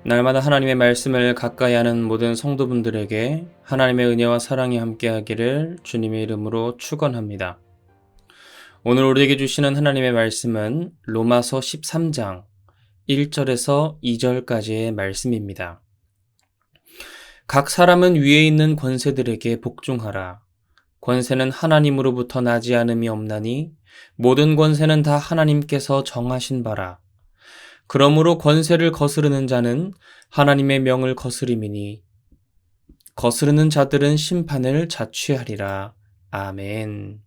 날마다 하나님의 말씀을 가까이 하는 모든 성도분들에게 하나님의 은혜와 사랑이 함께하기를 주님의 이름으로 축원합니다. 오늘 우리에게 주시는 하나님의 말씀은 로마서 13장 1절에서 2절까지의 말씀입니다. 각 사람은 위에 있는 권세들에게 복종하라. 권세는 하나님으로부터 나지 않음이 없나니 모든 권세는 다 하나님께서 정하신 바라. 그러므로 권세를 거스르는 자는 하나님의 명을 거스림이니 거스르는 자들은 심판을 자취하리라. 아멘.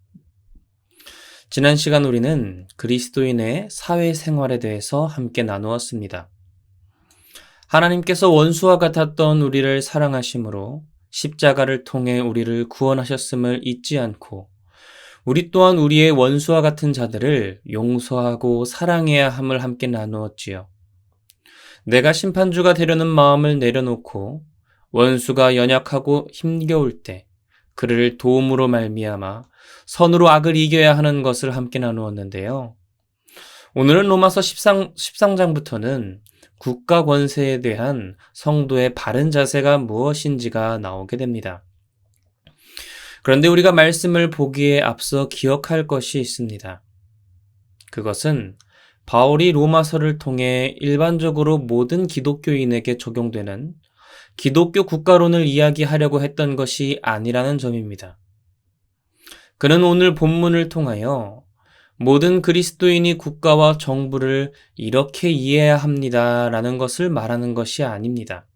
지난 시간 우리는 그리스도인의 사회생활에 대해서 함께 나누었습니다. 하나님께서 원수와 같았던 우리를 사랑하심으로 십자가를 통해 우리를 구원하셨음을 잊지 않고 우리 또한 우리의 원수와 같은 자들을 용서하고 사랑해야 함을 함께 나누었지요. 내가 심판주가 되려는 마음을 내려놓고 원수가 연약하고 힘겨울 때 그를 도움으로 말미암아 선으로 악을 이겨야 하는 것을 함께 나누었는데요. 오늘은 로마서 13장부터는 국가 권세에 대한 성도의 바른 자세가 무엇인지가 나오게 됩니다. 그런데 우리가 말씀을 보기에 앞서 기억할 것이 있습니다. 그것은 바울이 로마서를 통해 일반적으로 모든 기독교인에게 적용되는 기독교 국가론을 이야기하려고 했던 것이 아니라는 점입니다. 그는 오늘 본문을 통하여 모든 그리스도인이 국가와 정부를 이렇게 이해해야 합니다라는 것을 말하는 것이 아닙니다.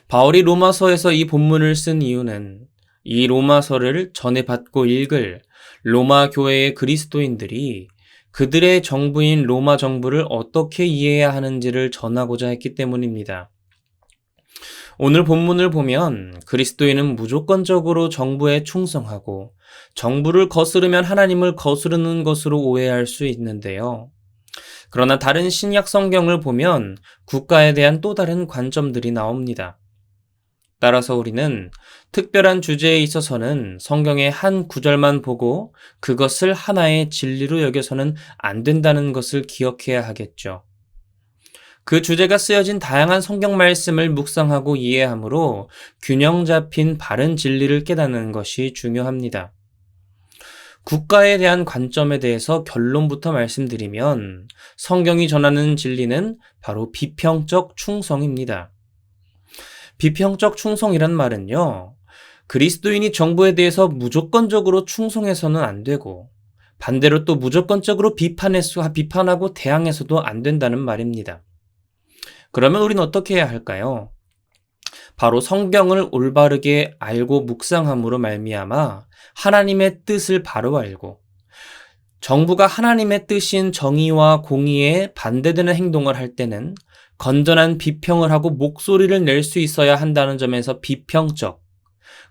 바울이 로마서에서 이 본문을 쓴 이유는 이 로마서를 전해받고 읽을 로마 교회의 그리스도인들이 그들의 정부인 로마 정부를 어떻게 이해해야 하는지를 전하고자 했기 때문입니다. 오늘 본문을 보면 그리스도인은 무조건적으로 정부에 충성하고 정부를 거스르면 하나님을 거스르는 것으로 오해할 수 있는데요. 그러나 다른 신약 성경을 보면 국가에 대한 또 다른 관점들이 나옵니다. 따라서 우리는 특별한 주제에 있어서는 성경의 한 구절만 보고 그것을 하나의 진리로 여겨서는 안 된다는 것을 기억해야 하겠죠. 그 주제가 쓰여진 다양한 성경 말씀을 묵상하고 이해함으로 균형 잡힌 바른 진리를 깨닫는 것이 중요합니다. 국가에 대한 관점에 대해서 결론부터 말씀드리면 성경이 전하는 진리는 바로 비평적 충성입니다. 비평적 충성이란 말은요, 그리스도인이 정부에 대해서 무조건적으로 충성해서는 안 되고 반대로 또 무조건적으로 비판하고 대항해서도 안 된다는 말입니다. 그러면 우리는 어떻게 해야 할까요? 바로 성경을 올바르게 알고 묵상함으로 말미암아 하나님의 뜻을 바로 알고 정부가 하나님의 뜻인 정의와 공의에 반대되는 행동을 할 때는 건전한 비평을 하고 목소리를 낼 수 있어야 한다는 점에서 비평적,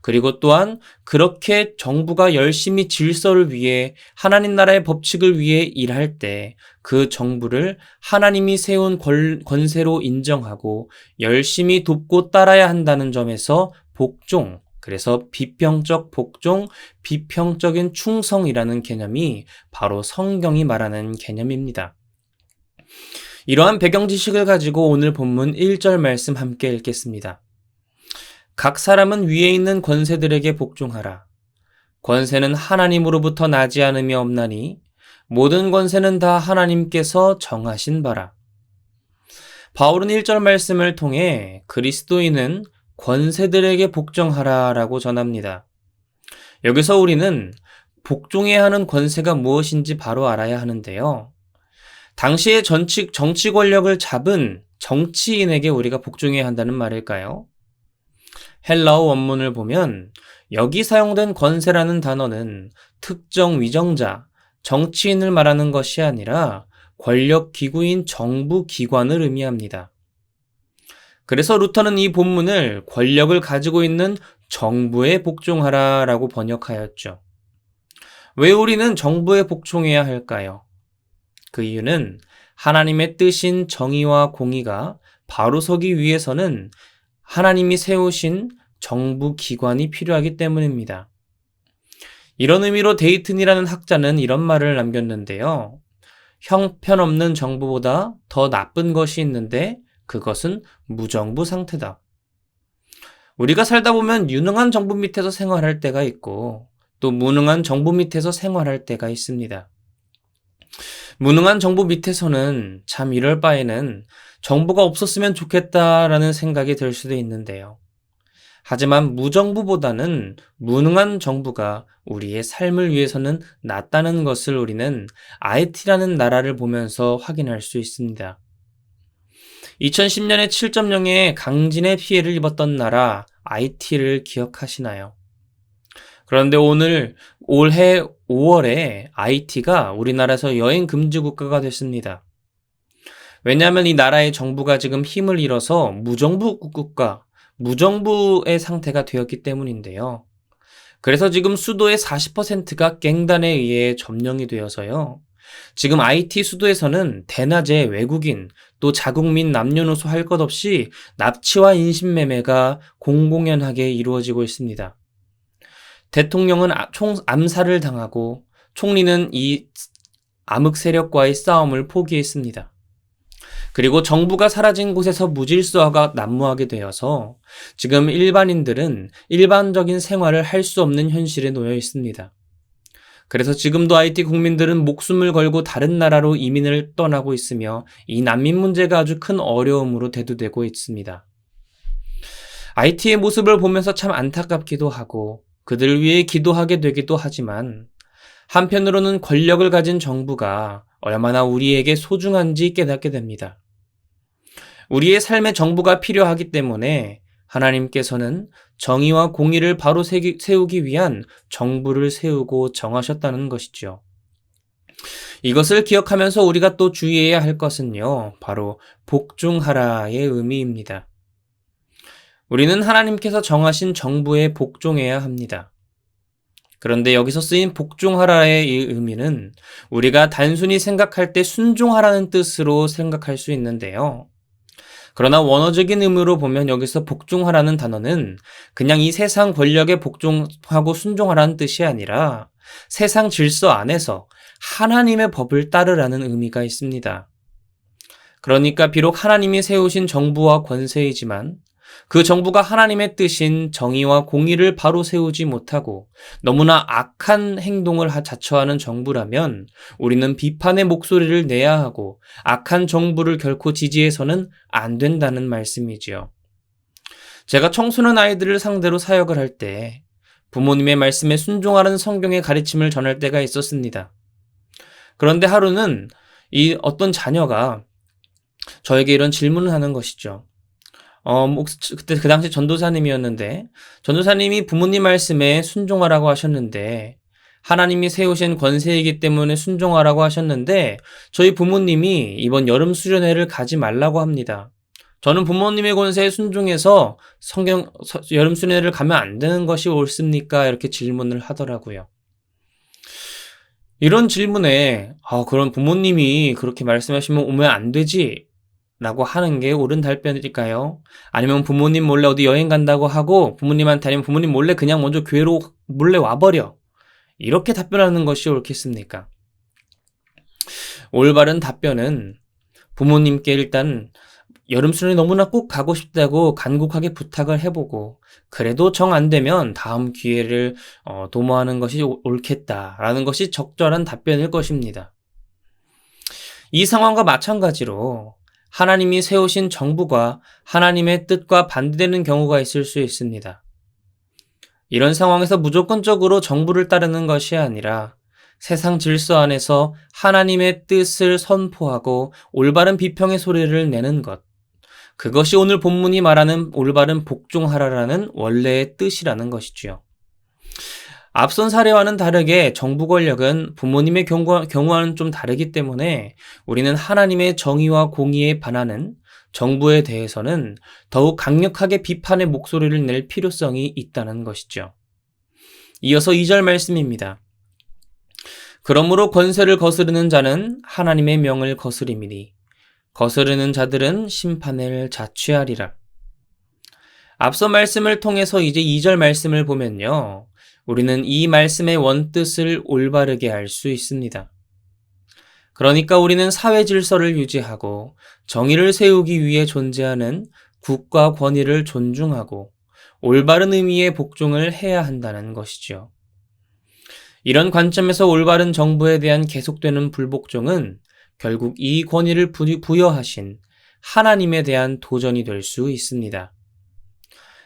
그리고 또한 그렇게 정부가 열심히 질서를 위해 하나님 나라의 법칙을 위해 일할 때 그 정부를 하나님이 세운 권세로 인정하고 열심히 돕고 따라야 한다는 점에서 복종, 그래서 비평적 복종, 비평적인 충성이라는 개념이 바로 성경이 말하는 개념입니다. 이러한 배경 지식을 가지고 오늘 본문 1절 말씀 함께 읽겠습니다. 각 사람은 위에 있는 권세들에게 복종하라. 권세는 하나님으로부터 나지 않음이 없나니 모든 권세는 다 하나님께서 정하신 바라. 바울은 1절 말씀을 통해 그리스도인은 권세들에게 복종하라 라고 전합니다. 여기서 우리는 복종해야 하는 권세가 무엇인지 바로 알아야 하는데요. 당시의 정치 권력을 잡은 정치인에게 우리가 복종해야 한다는 말일까요? 헬라어 원문을 보면 여기 사용된 권세라는 단어는 특정 위정자, 정치인을 말하는 것이 아니라 권력 기구인 정부 기관을 의미합니다. 그래서 루터는 이 본문을 권력을 가지고 있는 정부에 복종하라 라고 번역하였죠. 왜 우리는 정부에 복종해야 할까요? 그 이유는 하나님의 뜻인 정의와 공의가 바로 서기 위해서는 하나님이 세우신 정부 기관이 필요하기 때문입니다. 이런 의미로 데이튼이라는 학자는 이런 말을 남겼는데요. 형편없는 정부보다 더 나쁜 것이 있는데 그것은 무정부 상태다. 우리가 살다 보면 유능한 정부 밑에서 생활할 때가 있고 또 무능한 정부 밑에서 생활할 때가 있습니다. 무능한 정부 밑에서는 참 이럴 바에는 정부가 없었으면 좋겠다라는 생각이 들 수도 있는데요. 하지만 무정부보다는 무능한 정부가 우리의 삶을 위해서는 낫다는 것을 우리는 IT라는 나라를 보면서 확인할 수 있습니다. 2010년에 7.0의 강진의 피해를 입었던 나라 IT를 기억하시나요? 그런데 올해 5월에 IT가 우리나라에서 여행 금지 국가가 됐습니다. 왜냐하면 이 나라의 정부가 지금 힘을 잃어서 무정부 국가, 무정부의 상태가 되었기 때문인데요. 그래서 지금 수도의 40%가 갱단에 의해 점령이 되어서요. 지금 IT 수도에서는 대낮에 외국인, 또 자국민 남녀노소 할 것 없이 납치와 인신매매가 공공연하게 이루어지고 있습니다. 대통령은 암살을 당하고 총리는 이 암흑 세력과의 싸움을 포기했습니다. 그리고 정부가 사라진 곳에서 무질서가 난무하게 되어서 지금 일반인들은 일반적인 생활을 할 수 없는 현실에 놓여 있습니다. 그래서 지금도 IT 국민들은 목숨을 걸고 다른 나라로 이민을 떠나고 있으며 이 난민 문제가 아주 큰 어려움으로 대두되고 있습니다. IT의 모습을 보면서 참 안타깝기도 하고 그들을 위해 기도하게 되기도 하지만 한편으로는 권력을 가진 정부가 얼마나 우리에게 소중한지 깨닫게 됩니다. 우리의 삶에 정부가 필요하기 때문에 하나님께서는 정의와 공의를 바로 세우기 위한 정부를 세우고 정하셨다는 것이죠. 이것을 기억하면서 우리가 또 주의해야 할 것은요, 바로 복종하라의 의미입니다. 우리는 하나님께서 정하신 정부에 복종해야 합니다. 그런데 여기서 쓰인 복종하라의 이 의미는 우리가 단순히 생각할 때 순종하라는 뜻으로 생각할 수 있는데요. 그러나 원어적인 의미로 보면 여기서 복종하라는 단어는 그냥 이 세상 권력에 복종하고 순종하라는 뜻이 아니라 세상 질서 안에서 하나님의 법을 따르라는 의미가 있습니다. 그러니까 비록 하나님이 세우신 정부와 권세이지만 그 정부가 하나님의 뜻인 정의와 공의를 바로 세우지 못하고 너무나 악한 행동을 자처하는 정부라면 우리는 비판의 목소리를 내야 하고 악한 정부를 결코 지지해서는 안 된다는 말씀이지요. 제가 청소년 아이들을 상대로 사역을 할 때 부모님의 말씀에 순종하라는 성경의 가르침을 전할 때가 있었습니다. 그런데 하루는 이 어떤 자녀가 저에게 이런 질문을 하는 것이죠. 그때 그 당시 전도사님이었는데, 전도사님이 부모님 말씀에 순종하라고 하셨는데, 하나님이 세우신 권세이기 때문에 순종하라고 하셨는데, 저희 부모님이 이번 여름 수련회를 가지 말라고 합니다. 저는 부모님의 권세에 순종해서 여름 수련회를 가면 안 되는 것이 옳습니까? 이렇게 질문을 하더라고요. 이런 질문에, 그럼 부모님이 그렇게 말씀하시면 오면 안 되지? 라고 하는 게 옳은 답변일까요? 아니면 부모님 몰래 어디 여행 간다고 하고 부모님한테 아니면 부모님 몰래 그냥 먼저 교회로 몰래 와버려. 이렇게 답변하는 것이 옳겠습니까? 올바른 답변은 부모님께 일단 여름 수련회 너무나 꼭 가고 싶다고 간곡하게 부탁을 해보고 그래도 정 안 되면 다음 기회를 도모하는 것이 옳겠다라는 것이 적절한 답변일 것입니다. 이 상황과 마찬가지로 하나님이 세우신 정부가 하나님의 뜻과 반대되는 경우가 있을 수 있습니다. 이런 상황에서 무조건적으로 정부를 따르는 것이 아니라 세상 질서 안에서 하나님의 뜻을 선포하고 올바른 비평의 소리를 내는 것. 그것이 오늘 본문이 말하는 올바른 복종하라라는 원래의 뜻이라는 것이지요. 앞선 사례와는 다르게 정부 권력은 부모님의 경우와는 좀 다르기 때문에 우리는 하나님의 정의와 공의에 반하는 정부에 대해서는 더욱 강력하게 비판의 목소리를 낼 필요성이 있다는 것이죠. 이어서 2절 말씀입니다. 그러므로 권세를 거스르는 자는 하나님의 명을 거스림이니 거스르는 자들은 심판을 자취하리라. 앞서 말씀을 통해서 이제 2절 말씀을 보면요. 우리는 이 말씀의 원뜻을 올바르게 알 수 있습니다. 그러니까 우리는 사회 질서를 유지하고 정의를 세우기 위해 존재하는 국가 권위를 존중하고 올바른 의미의 복종을 해야 한다는 것이죠. 이런 관점에서 올바른 정부에 대한 계속되는 불복종은 결국 이 권위를 부여하신 하나님에 대한 도전이 될 수 있습니다.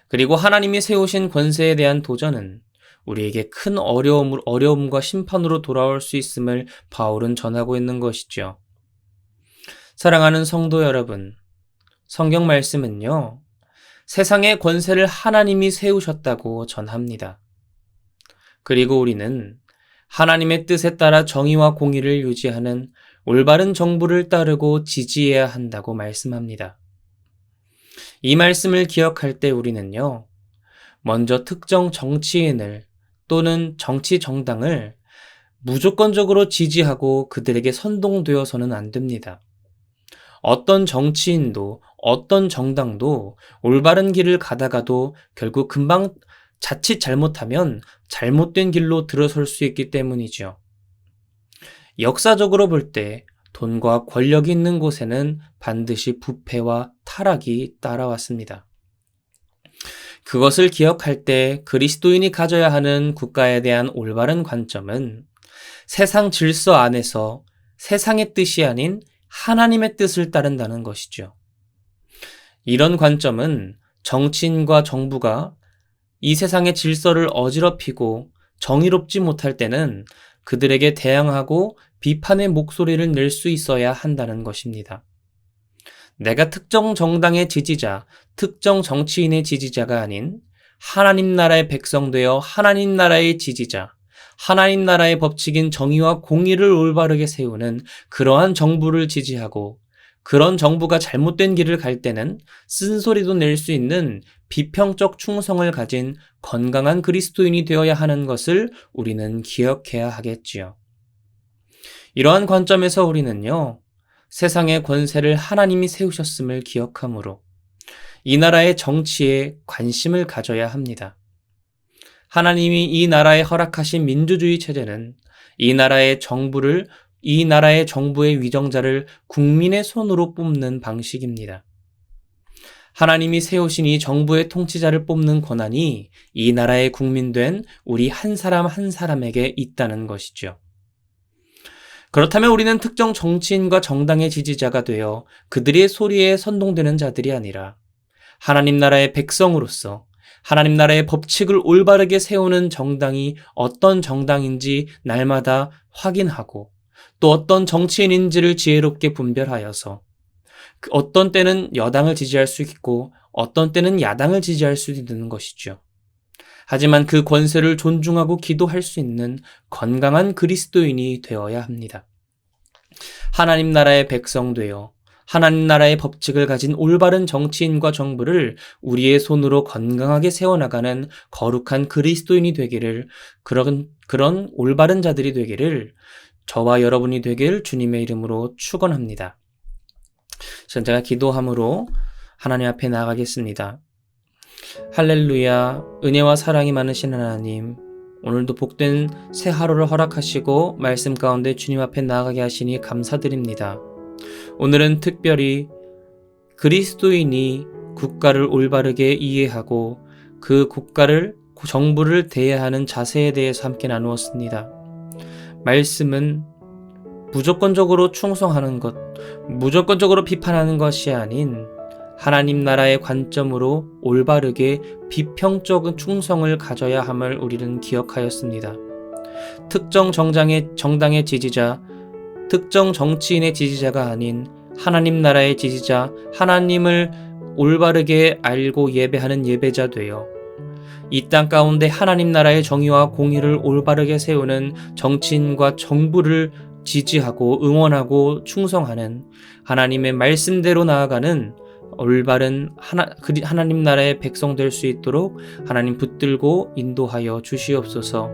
그리고 하나님이 세우신 권세에 대한 도전은 우리에게 큰 어려움과 심판으로 돌아올 수 있음을 바울은 전하고 있는 것이죠. 사랑하는 성도 여러분, 성경 말씀은요, 세상의 권세를 하나님이 세우셨다고 전합니다. 그리고 우리는 하나님의 뜻에 따라 정의와 공의를 유지하는 올바른 정부를 따르고 지지해야 한다고 말씀합니다. 이 말씀을 기억할 때 우리는요, 먼저 특정 정치인을 또는 정치 정당을 무조건적으로 지지하고 그들에게 선동되어서는 안 됩니다. 어떤 정치인도 어떤 정당도 올바른 길을 가다가도 결국 금방 자칫 잘못하면 잘못된 길로 들어설 수 있기 때문이죠. 역사적으로 볼 때 돈과 권력이 있는 곳에는 반드시 부패와 타락이 따라왔습니다. 그것을 기억할 때 그리스도인이 가져야 하는 국가에 대한 올바른 관점은 세상 질서 안에서 세상의 뜻이 아닌 하나님의 뜻을 따른다는 것이죠. 이런 관점은 정치인과 정부가 이 세상의 질서를 어지럽히고 정의롭지 못할 때는 그들에게 대항하고 비판의 목소리를 낼 수 있어야 한다는 것입니다. 내가 특정 정당의 지지자, 특정 정치인의 지지자가 아닌 하나님 나라의 백성 되어 하나님 나라의 지지자, 하나님 나라의 법칙인 정의와 공의를 올바르게 세우는 그러한 정부를 지지하고 그런 정부가 잘못된 길을 갈 때는 쓴소리도 낼 수 있는 비평적 충성을 가진 건강한 그리스도인이 되어야 하는 것을 우리는 기억해야 하겠지요. 이러한 관점에서 우리는요, 세상의 권세를 하나님이 세우셨음을 기억하므로 이 나라의 정치에 관심을 가져야 합니다. 하나님이 이 나라에 허락하신 민주주의 체제는 이 나라의 정부의 위정자를 국민의 손으로 뽑는 방식입니다. 하나님이 세우신 이 정부의 통치자를 뽑는 권한이 이 나라의 국민된 우리 한 사람 한 사람에게 있다는 것이죠. 그렇다면 우리는 특정 정치인과 정당의 지지자가 되어 그들의 소리에 선동되는 자들이 아니라 하나님 나라의 백성으로서 하나님 나라의 법칙을 올바르게 세우는 정당이 어떤 정당인지 날마다 확인하고 또 어떤 정치인인지를 지혜롭게 분별하여서 어떤 때는 여당을 지지할 수 있고 어떤 때는 야당을 지지할 수 있는 것이죠. 하지만 그 권세를 존중하고 기도할 수 있는 건강한 그리스도인이 되어야 합니다. 하나님 나라의 백성 되어 하나님 나라의 법칙을 가진 올바른 정치인과 정부를 우리의 손으로 건강하게 세워나가는 거룩한 그리스도인이 되기를, 그런 올바른 자들이 되기를, 저와 여러분이 되길 주님의 이름으로 축원합니다. 제가 기도함으로 하나님 앞에 나아가겠습니다. 할렐루야, 은혜와 사랑이 많으신 하나님, 오늘도 복된 새 하루를 허락하시고 말씀 가운데 주님 앞에 나아가게 하시니 감사드립니다. 오늘은 특별히 그리스도인이 국가를 올바르게 이해하고 그 정부를 대해야 하는 자세에 대해서 함께 나누었습니다. 말씀은 무조건적으로 충성하는 것, 무조건적으로 비판하는 것이 아닌 하나님 나라의 관점으로 올바르게 비평적인 충성을 가져야 함을 우리는 기억하였습니다. 특정 정당의 지지자, 특정 정치인의 지지자가 아닌 하나님 나라의 지지자, 하나님을 올바르게 알고 예배하는 예배자 되어 이 땅 가운데 하나님 나라의 정의와 공의를 올바르게 세우는 정치인과 정부를 지지하고 응원하고 충성하는 하나님의 말씀대로 나아가는 올바른 하나님 나라의 백성 될 수 있도록 하나님 붙들고 인도하여 주시옵소서.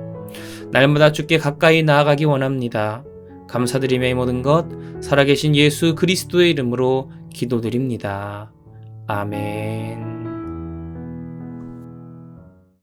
날마다 주께 가까이 나아가기 원합니다. 감사드리며 이 모든 것 살아계신 예수 그리스도의 이름으로 기도드립니다. 아멘.